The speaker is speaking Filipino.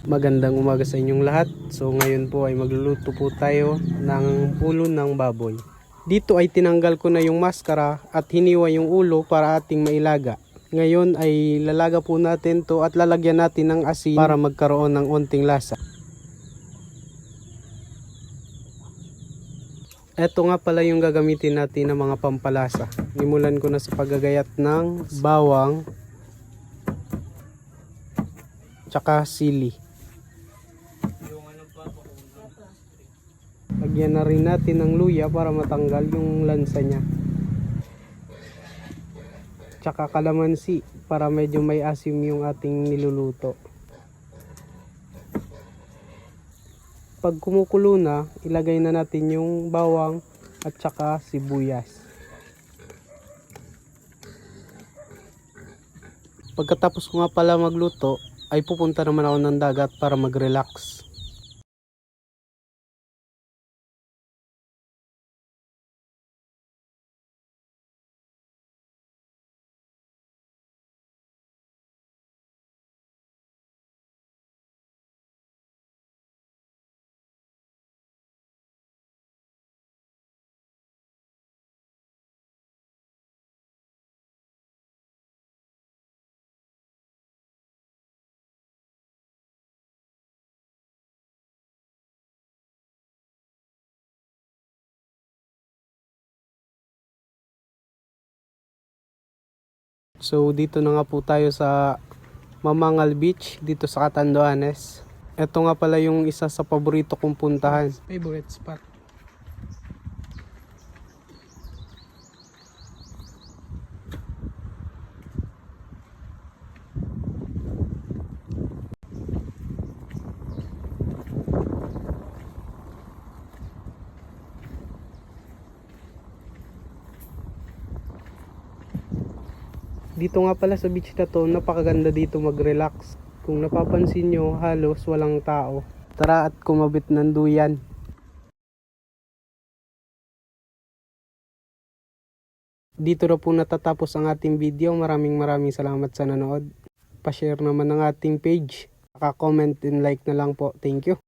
Magandang umaga sa inyong lahat. So ngayon po ay magluluto po tayo ng ulo ng baboy. Dito ay tinanggal ko na yung maskara at hiniwa yung ulo para ating mailaga. Ngayon ay lalaga po natin to at lalagyan natin ng asin para magkaroon ng onting lasa. Ito nga pala yung gagamitin natin ng mga pampalasa. Nimulan ko na sa paggagayat ng bawang tsaka sili. Lagyan na rin natin ng luya para matanggal yung lansa niya. Tsaka kalamansi para medyo may asim yung ating niluluto. Pag kumukulo na, ilagay na natin yung bawang at tsaka sibuyas. Pagkatapos ko nga pala magluto, ay pupunta naman ako ng dagat para mag-relax. So dito na nga po tayo sa Mamangal Beach dito sa Catanduanes. Ito nga pala yung isa sa paborito kong puntahan. Favorite spot. Dito nga pala sa beach na to, napakaganda dito mag-relax. Kung napapansin nyo, halos walang tao. Tara at kumabit ng duyan. Dito na po natatapos ang ating video. Maraming salamat sa nanood. Pa-share naman ng ating page. Naka-comment and like na lang po. Thank you.